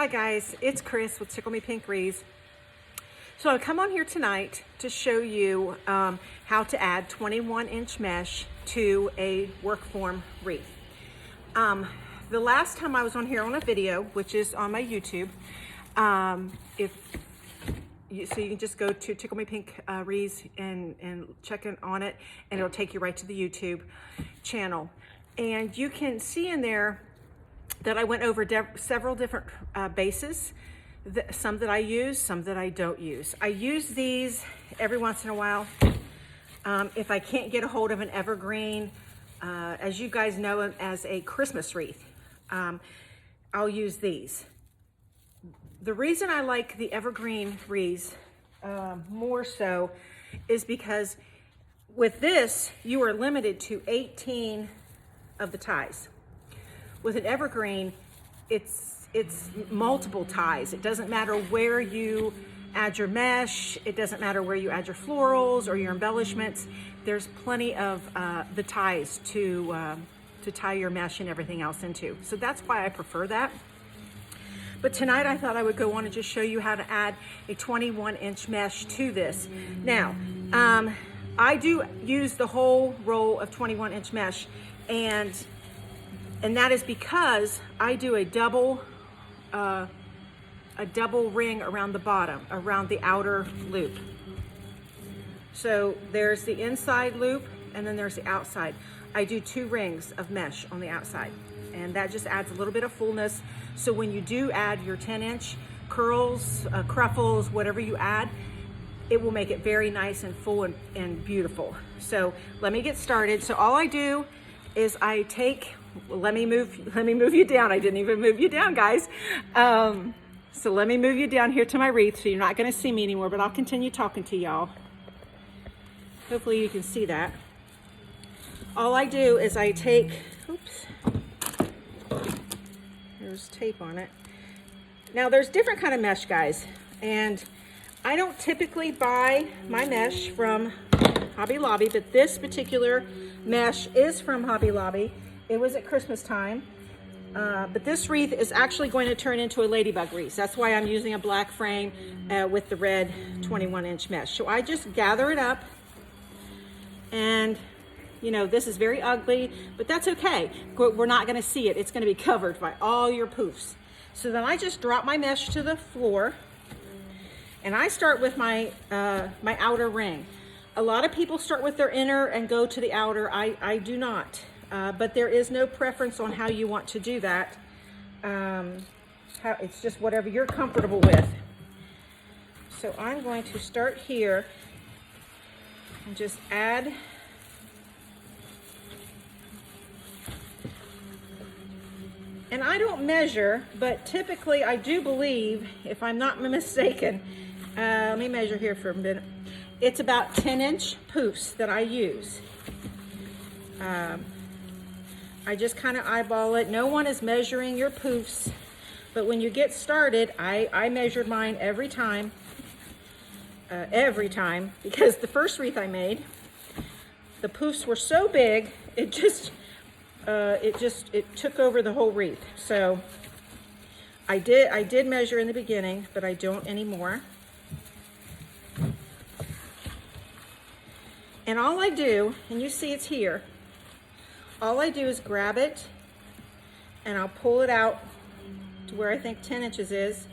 Hi guys, it's Chris with Tickle Me Pink Wreaths. So I come on here tonight to show you how to add 21-inch mesh to a work form wreath. The last time I was on here on a video, which is on my YouTube, so you can just go to Tickle Me Pink Wreaths and check in on it, and it'll take you right to the YouTube channel. And you can see in there that I went over several different bases, some that I use, some that I don't use. I use these every once in a while. If I can't get a hold of an evergreen, as you guys know, as a Christmas wreath, I'll use these. The reason I like the evergreen wreaths more so is because with this, you are limited to 18 of the ties. With an evergreen, it's multiple ties. It doesn't matter where you add your mesh. It doesn't matter where you add your florals or your embellishments. There's plenty of the ties to tie your mesh and everything else into. So that's why I prefer that. But tonight I thought I would go on and just show you how to add a 21-inch mesh to this. Now, I do use the whole roll of 21-inch mesh, and that is because I do a double ring around the bottom, around the outer loop. So there's the inside loop and then there's the outside. I do 2 rings of mesh on the outside, and that just adds a little bit of fullness. So when you do add your 10-inch curls, cruffles, whatever you add, it will make it very nice and full and beautiful. So let me get started. So all I do is I take, let me move you down. I didn't even move you down, guys. So let me move you down here to my wreath, so you're not gonna see me anymore, but I'll continue talking to y'all. Hopefully you can see that. All I do is I take, oops, there's tape on it. Now there's different kind of mesh, guys, and I don't typically buy my mesh from Hobby Lobby, but this particular mesh is from Hobby Lobby. It was at Christmas time, but this wreath is actually going to turn into a ladybug wreath. That's why I'm using a black frame with the red 21-inch mesh. So I just gather it up, and you know, this is very ugly, but that's okay. We're not gonna see it. It's gonna be covered by all your poofs. So then I just drop my mesh to the floor, and I start with my outer ring. A lot of people start with their inner and go to the outer. I do not, but there is no preference on how you want to do that. It's just whatever you're comfortable with. So I'm going to start here and just add and I don't measure, but typically I do believe, if I'm not mistaken, let me measure here for a minute. It's about 10-inch poofs that I use. I just kind of eyeball it. No one is measuring your poofs, but when you get started, I measured mine every time, because the first wreath I made, the poofs were so big, it took over the whole wreath. So I did measure in the beginning, but I don't anymore. And all I do, and you see it's here, all I do is grab it and I'll pull it out to where I think 10 inches is,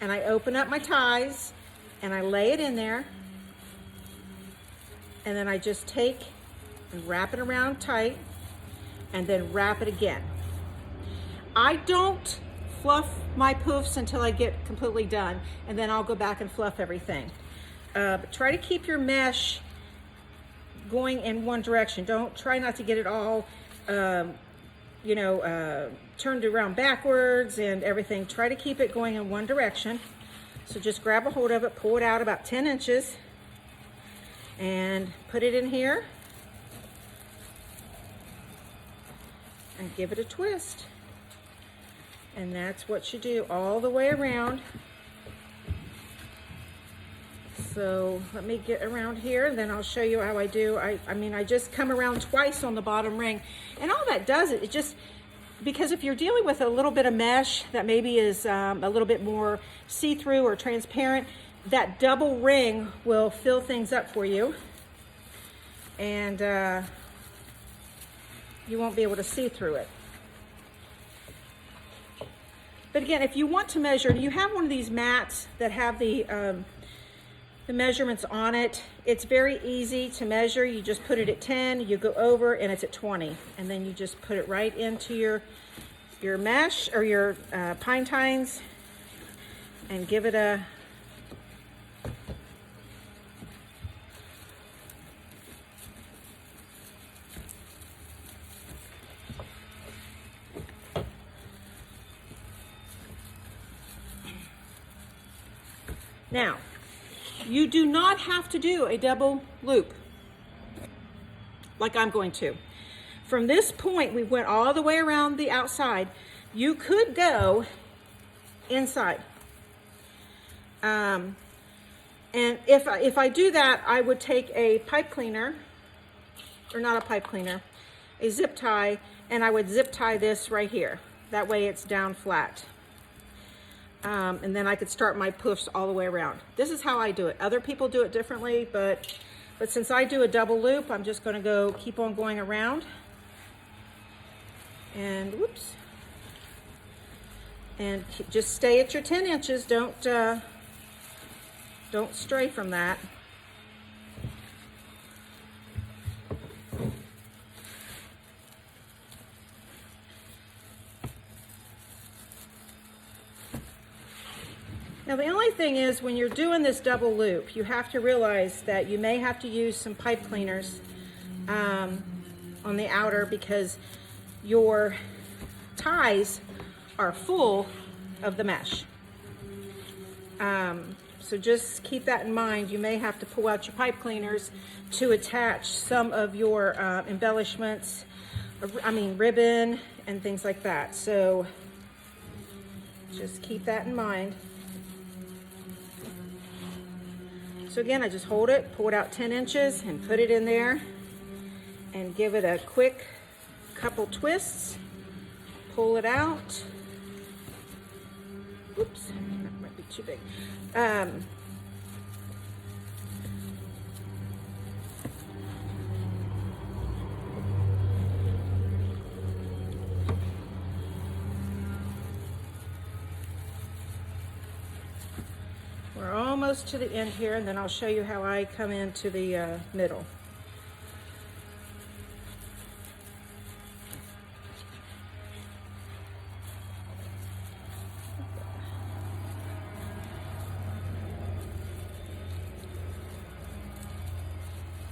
and I open up my ties and I lay it in there, and then I just take and wrap it around tight and then wrap it again. I don't fluff my poofs until I get completely done, and then I'll go back and fluff everything. But try to keep your mesh going in one direction. Try not to get it all, turned around backwards and everything. Try to keep it going in one direction. So just grab a hold of it, pull it out about 10 inches, and put it in here. And give it a twist. And that's what you do all the way around. So let me get around here, and then I'll show you how I do. I just come around twice on the bottom ring, and all that does, it just because if you're dealing with a little bit of mesh that maybe is a little bit more see-through or transparent, that double ring will fill things up for you, and you won't be able to see through it. But again, if you want to measure, you have one of these mats that have the measurements on it. It's very easy to measure. You just put it at 10, you go over, and it's at 20. And then you just put it right into your mesh or your pine tines and give it a Now, you do not have to do a double loop like I'm going to. From this point, we went all the way around the outside. You could go inside. And if I do that, I would take a pipe cleaner, or not a pipe cleaner, a zip tie, and I would zip tie this right here. That way it's down flat. And then I could start my puffs all the way around. This is how I do it. Other people do it differently, but since I do a double loop, I'm just going to keep on going around. And whoops. And just stay at your 10 inches. Don't stray from that. Now the only thing is, when you're doing this double loop, you have to realize that you may have to use some pipe cleaners on the outer, because your ties are full of the mesh. So just keep that in mind. You may have to pull out your pipe cleaners to attach some of your embellishments, ribbon and things like that. So just keep that in mind. So again, I just hold it, pull it out 10 inches and put it in there and give it a quick couple twists, pull it out. Oops, that might be too big. We're almost to the end here, and then I'll show you how I come into the middle.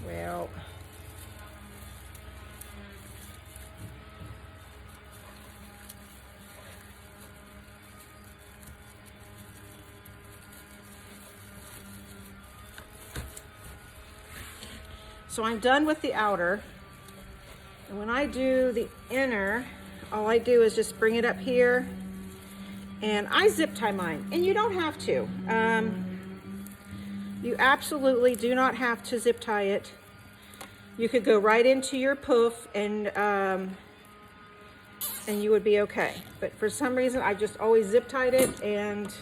Well, so I'm done with the outer, and when I do the inner, all I do is just bring it up here, and I zip tie mine, and you don't have to. You absolutely do not have to zip tie it. You could go right into your poof and you would be okay. But for some reason, I just always zip tied it, and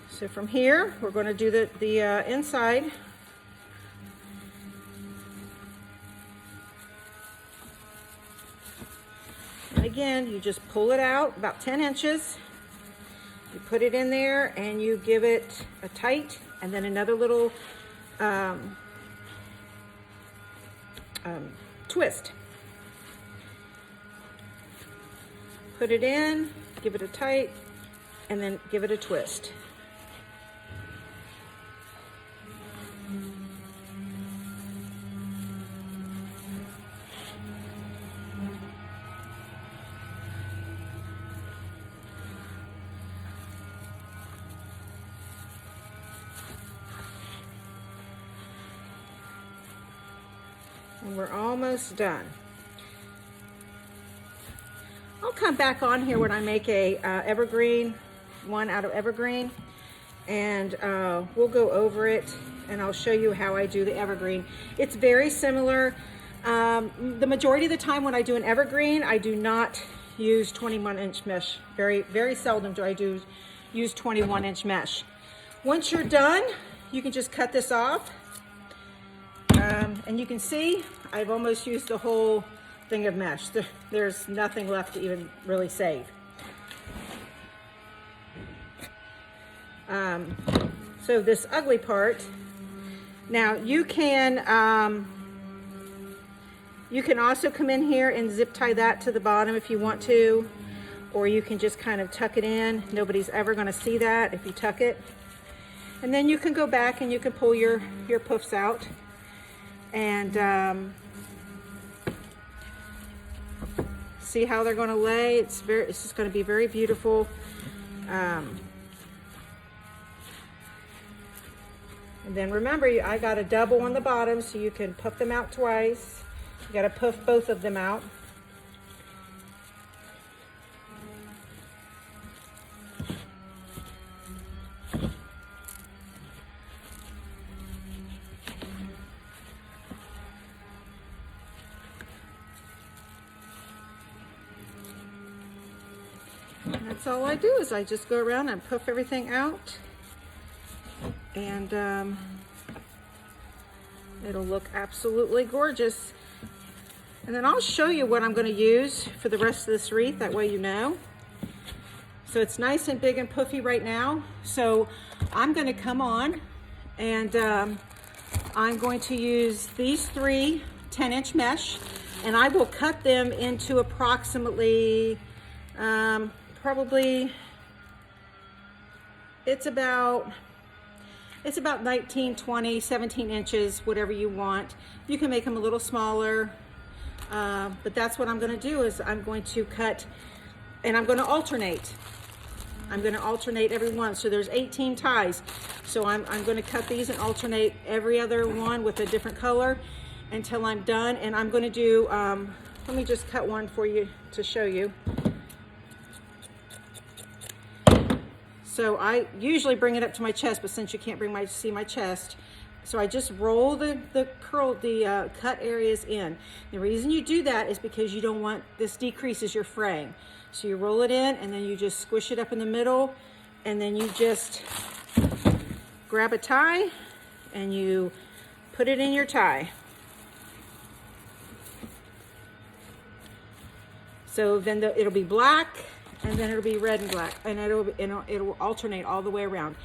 so from here, we're going to do the inside. And again, you just pull it out about 10 inches. You put it in there and you give it a tight, and then another little twist. Put it in, give it a tight, and then give it a twist. And we're almost done. I'll come back on here when I make a evergreen, one out of evergreen, and we'll go over it, and I'll show you how I do the evergreen. It's very similar The majority of the time when I do an evergreen, I do not use 21-inch mesh. Very, very seldom do I use 21-inch mesh. Once you're done, you can just cut this off. And you can see I've almost used the whole thing of mesh. There's nothing left to even really save. So this ugly part, now you can also come in here and zip tie that to the bottom if you want to, or you can just kind of tuck it in. Nobody's ever going to see that if you tuck it. And then you can go back and you can pull your puffs out. And see how they're going to lay. It's just going to be very beautiful. And then remember, I got a double on the bottom, so you can puff them out twice. You got to puff both of them out. And that's all I do, is I just go around and puff everything out, and it'll look absolutely gorgeous. And then I'll show you what I'm going to use for the rest of this wreath, that way you know. So it's nice and big and puffy right now, so I'm going to come on and I'm going to use these 3 10-inch mesh, and I will cut them into approximately probably it's about 19, 20, 17 inches, whatever you want. You can make them a little smaller, but that's what I'm going to do, is I'm going to cut, and I'm going to alternate. I'm going to alternate every one. So there's 18 ties. So I'm going to cut these and alternate every other one with a different color until I'm done. And I'm going to do, let me just cut one for you to show you. So I usually bring it up to my chest, but since you can't see my chest, so I just roll the cut areas in. The reason you do that is because you don't want, this decreases your fraying. So you roll it in, and then you just squish it up in the middle, and then you just grab a tie and you put it in your tie. So then it'll be black, and then it'll be red and black, and it'll alternate all the way around.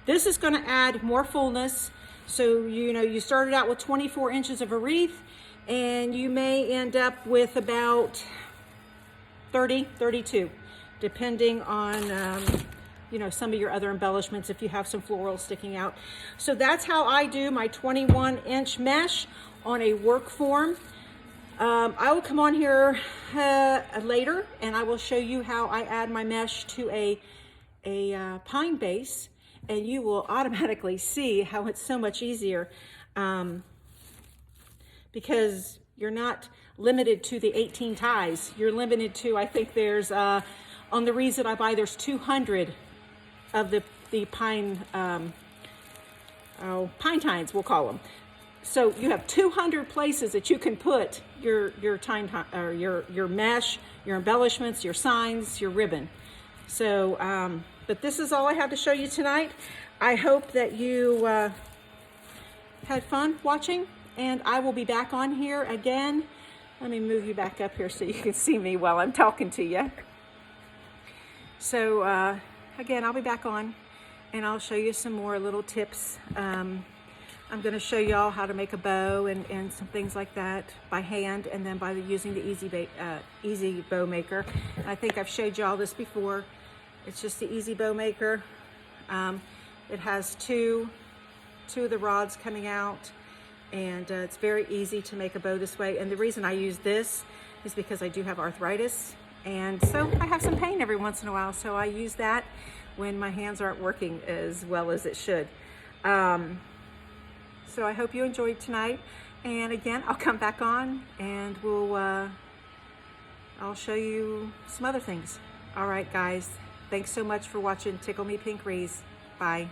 This is going to add more fullness. So you started out with 24 inches of a wreath, and you may end up with about 30, 32, depending on some of your other embellishments, if you have some floral sticking out. So that's how I do my 21-inch mesh on a work form. I will come on here later, and I will show you how I add my mesh to a pine base, and you will automatically see how it's so much easier, because you're not limited to the 18 ties. You're limited to, I think there's, on the wreaths that I buy, there's 200 of the pine, pine tines, we'll call them. So you have 200 places that you can put your mesh, your embellishments, your signs, your ribbon. So, but this is all I have to show you tonight. I hope that you had fun watching, and I will be back on here again. Let me move you back up here so you can see me while I'm talking to you. So again, I'll be back on, and I'll show you some more little tips. I'm going to show y'all how to make a bow and some things like that by hand, and then by using the Easy Bow Maker. I think I've showed y'all this before. It's just the Easy Bow Maker. It has two of the rods coming out, and it's very easy to make a bow this way. And the reason I use this is because I do have arthritis, and so I have some pain every once in a while, so I use that when my hands aren't working as well as it should. So I hope you enjoyed tonight, and again, I'll come back on and I'll show you some other things. All right, guys, thanks so much for watching Tickle Me Pink Wreaths. Bye.